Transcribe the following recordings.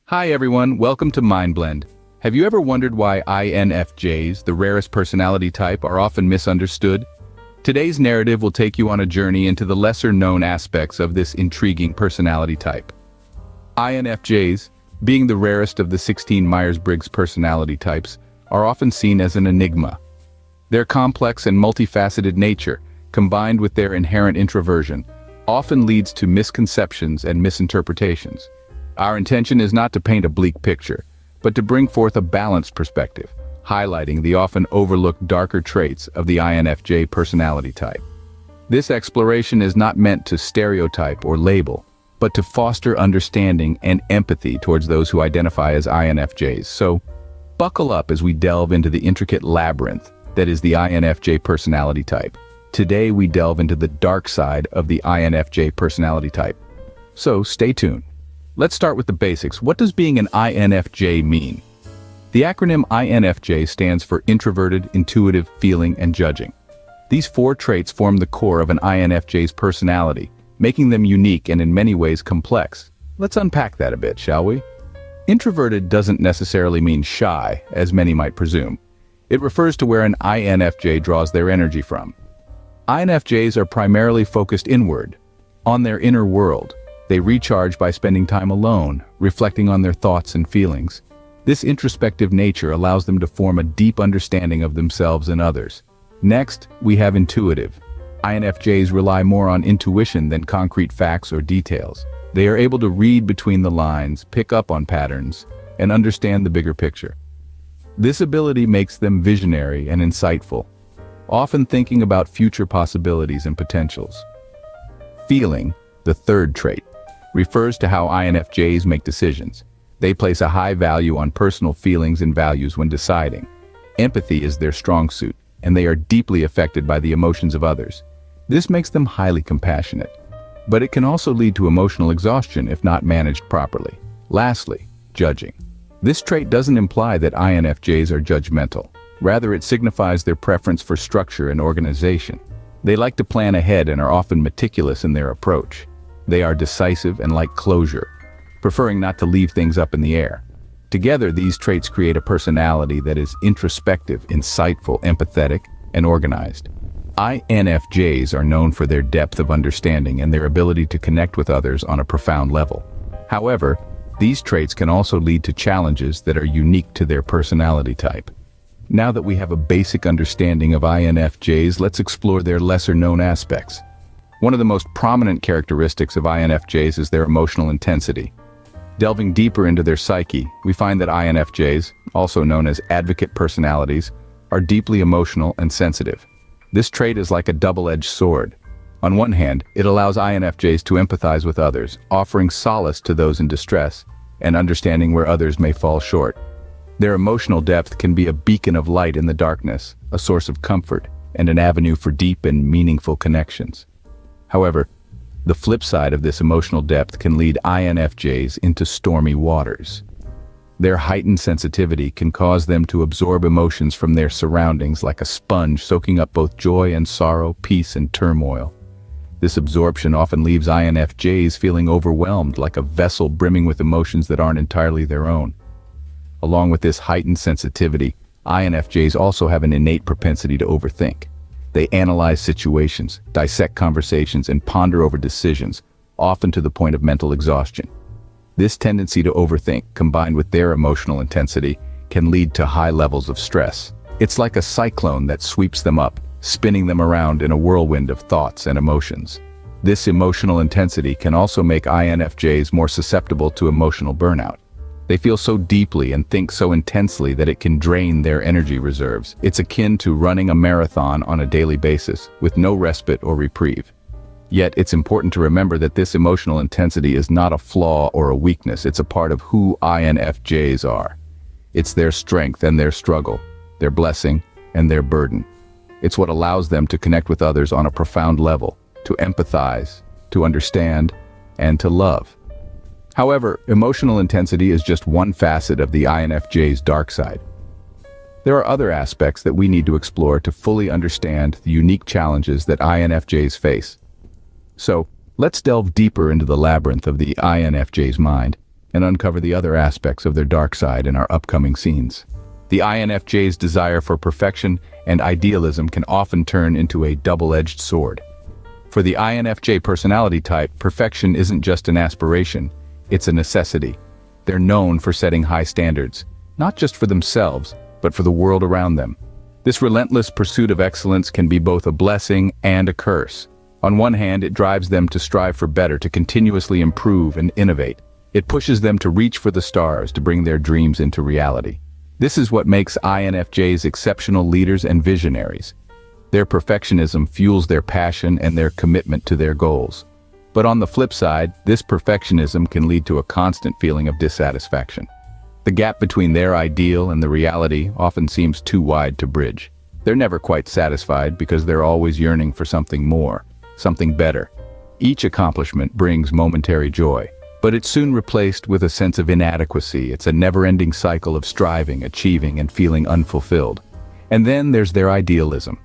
Hi everyone, welcome to MindBlend. Have you ever wondered why INFJs, the rarest personality type, are often misunderstood? Today's narrative will take you on a journey into the lesser-known aspects of this intriguing personality type. INFJs, being the rarest of the 16 Myers-Briggs personality types, are often seen as an enigma. Their complex and multifaceted nature, combined with their inherent introversion, often leads to misconceptions and misinterpretations. Our intention is not to paint a bleak picture, but to bring forth a balanced perspective, highlighting the often overlooked darker traits of the INFJ personality type. This exploration is not meant to stereotype or label, but to foster understanding and empathy towards those who identify as INFJs. So, buckle up as we delve into the intricate labyrinth that is the INFJ personality type. Today we delve into the dark side of the INFJ personality type. So stay tuned. Let's start with the basics. What does being an INFJ mean? The acronym INFJ stands for Introverted, Intuitive, Feeling, and Judging. These four traits form the core of an INFJ's personality, making them unique and in many ways complex. Let's unpack that a bit, shall we? Introverted doesn't necessarily mean shy, as many might presume. It refers to where an INFJ draws their energy from. INFJs are primarily focused inward, on their inner world. They recharge by spending time alone, reflecting on their thoughts and feelings. This introspective nature allows them to form a deep understanding of themselves and others. Next, we have intuitive. INFJs rely more on intuition than concrete facts or details. They are able to read between the lines, pick up on patterns, and understand the bigger picture. This ability makes them visionary and insightful, often thinking about future possibilities and potentials. Feeling, the third trait, refers to how INFJs make decisions. They place a high value on personal feelings and values when deciding. Empathy is their strong suit, and they are deeply affected by the emotions of others. This makes them highly compassionate, but it can also lead to emotional exhaustion if not managed properly. Lastly, judging. This trait doesn't imply that INFJs are judgmental. Rather, it signifies their preference for structure and organization. They like to plan ahead and are often meticulous in their approach. They are decisive and like closure, preferring not to leave things up in the air. Together, these traits create a personality that is introspective, insightful, empathetic, and organized. INFJs are known for their depth of understanding and their ability to connect with others on a profound level. However, these traits can also lead to challenges that are unique to their personality type. Now that we have a basic understanding of INFJs, let's explore their lesser-known aspects. One of the most prominent characteristics of INFJs is their emotional intensity. Delving deeper into their psyche, we find that INFJs, also known as advocate personalities, are deeply emotional and sensitive. This trait is like a double-edged sword. On one hand, it allows INFJs to empathize with others, offering solace to those in distress, and understanding where others may fall short. Their emotional depth can be a beacon of light in the darkness, a source of comfort, and an avenue for deep and meaningful connections. However, the flip side of this emotional depth can lead INFJs into stormy waters. Their heightened sensitivity can cause them to absorb emotions from their surroundings like a sponge, soaking up both joy and sorrow, peace and turmoil. This absorption often leaves INFJs feeling overwhelmed, like a vessel brimming with emotions that aren't entirely their own. Along with this heightened sensitivity, INFJs also have an innate propensity to overthink. They analyze situations, dissect conversations, and ponder over decisions, often to the point of mental exhaustion. This tendency to overthink, combined with their emotional intensity, can lead to high levels of stress. It's like a cyclone that sweeps them up, spinning them around in a whirlwind of thoughts and emotions. This emotional intensity can also make INFJs more susceptible to emotional burnout. They feel so deeply and think so intensely that it can drain their energy reserves. It's akin to running a marathon on a daily basis, with no respite or reprieve. Yet, it's important to remember that this emotional intensity is not a flaw or a weakness. It's a part of who INFJs are. It's their strength and their struggle, their blessing and their burden. It's what allows them to connect with others on a profound level, to empathize, to understand, and to love. However, emotional intensity is just one facet of the INFJ's dark side. There are other aspects that we need to explore to fully understand the unique challenges that INFJs face. So, let's delve deeper into the labyrinth of the INFJ's mind. and uncover the other aspects of their dark side in our upcoming scenes. The INFJ's desire for perfection and idealism can often turn into a double-edged sword. For the INFJ personality type, perfection isn't just an aspiration, it's a necessity. They're known for setting high standards, not just for themselves, but for the world around them. This relentless pursuit of excellence can be both a blessing and a curse. On one hand, it drives them to strive for better, to continuously improve and innovate. It pushes them to reach for the stars, to bring their dreams into reality. This is what makes INFJs exceptional leaders and visionaries. Their perfectionism fuels their passion and their commitment to their goals. But on the flip side, this perfectionism can lead to a constant feeling of dissatisfaction. The gap between their ideal and the reality often seems too wide to bridge. They're never quite satisfied because they're always yearning for something more, something better. Each accomplishment brings momentary joy, but it's soon replaced with a sense of inadequacy. It's a never-ending cycle of striving, achieving, and feeling unfulfilled. And then there's their idealism.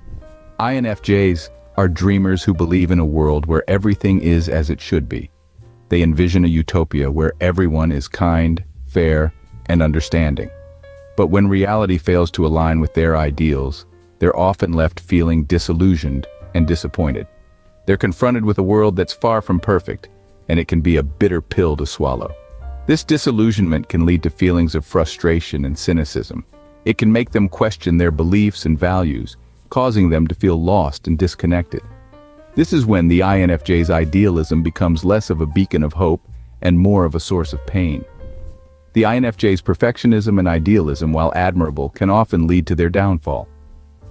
INFJs are dreamers who believe in a world where everything is as it should be. They envision a utopia where everyone is kind, fair, and understanding. But when reality fails to align with their ideals, they're often left feeling disillusioned and disappointed. They're confronted with a world that's far from perfect, and it can be a bitter pill to swallow. This disillusionment can lead to feelings of frustration and cynicism. It can make them question their beliefs and values, causing them to feel lost and disconnected. This is when the INFJ's idealism becomes less of a beacon of hope and more of a source of pain. The INFJ's perfectionism and idealism, while admirable, can often lead to their downfall.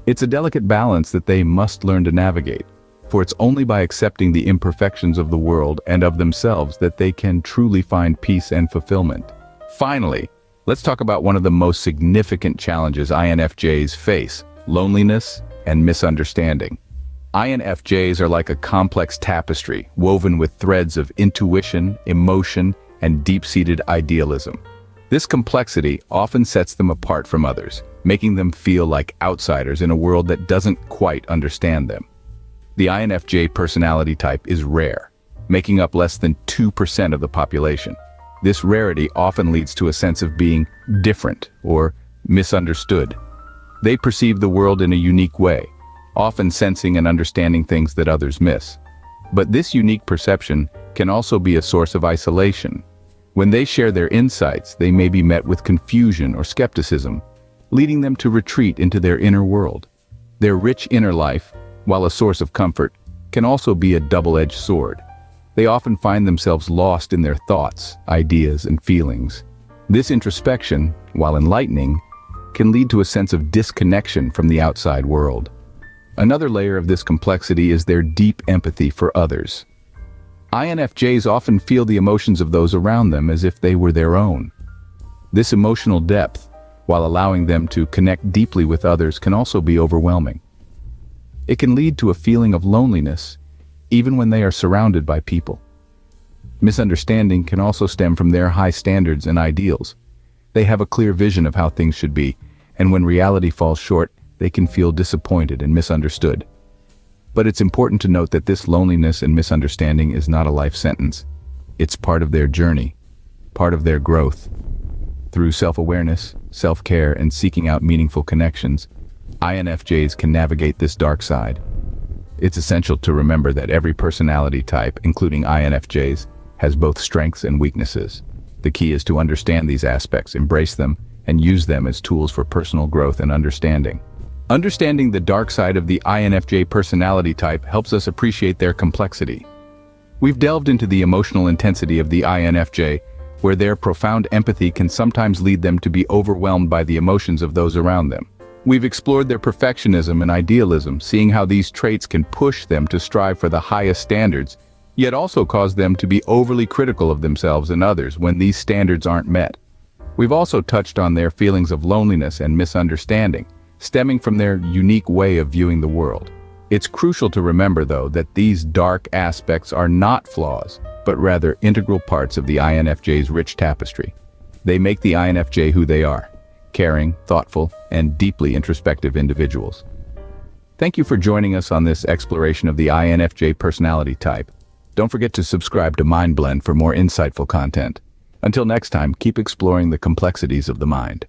It's a delicate balance that they must learn to navigate, for it's only by accepting the imperfections of the world and of themselves that they can truly find peace and fulfillment. Finally, let's talk about one of the most significant challenges INFJs face: loneliness and misunderstanding. INFJs are like a complex tapestry woven with threads of intuition, emotion, and deep-seated idealism. This complexity often sets them apart from others, making them feel like outsiders in a world that doesn't quite understand them. The INFJ personality type is rare, making up less than 2% of the population. This rarity often leads to a sense of being different or misunderstood. They perceive the world in a unique way, often sensing and understanding things that others miss. But this unique perception can also be a source of isolation. When they share their insights, they may be met with confusion or skepticism, leading them to retreat into their inner world. Their rich inner life, while a source of comfort, can also be a double-edged sword. They often find themselves lost in their thoughts, ideas, and feelings. This introspection, while enlightening, can lead to a sense of disconnection from the outside world. Another layer of this complexity is their deep empathy for others. INFJs often feel the emotions of those around them as if they were their own. This emotional depth, while allowing them to connect deeply with others, can also be overwhelming. It can lead to a feeling of loneliness, even when they are surrounded by people. Misunderstanding can also stem from their high standards and ideals. They have a clear vision of how things should be, and when reality falls short, they can feel disappointed and misunderstood. But it's important to note that this loneliness and misunderstanding is not a life sentence. It's part of their journey, part of their growth. Through self-awareness, self-care, and seeking out meaningful connections, INFJs can navigate this dark side. It's essential to remember that every personality type, including INFJs, has both strengths and weaknesses. The key is to understand these aspects, embrace them, and use them as tools for personal growth and understanding. Understanding the dark side of the INFJ personality type helps us appreciate their complexity. We've delved into the emotional intensity of the INFJ, where their profound empathy can sometimes lead them to be overwhelmed by the emotions of those around them. We've explored their perfectionism and idealism, seeing how these traits can push them to strive for the highest standards, yet also cause them to be overly critical of themselves and others when these standards aren't met. We've also touched on their feelings of loneliness and misunderstanding, stemming from their unique way of viewing the world. It's crucial to remember, though, that these dark aspects are not flaws, but rather integral parts of the INFJ's rich tapestry. They make the INFJ who they are: caring, thoughtful, and deeply introspective individuals. Thank you for joining us on this exploration of the INFJ personality type. Don't forget to subscribe to MindBlend for more insightful content. Until next time, keep exploring the complexities of the mind.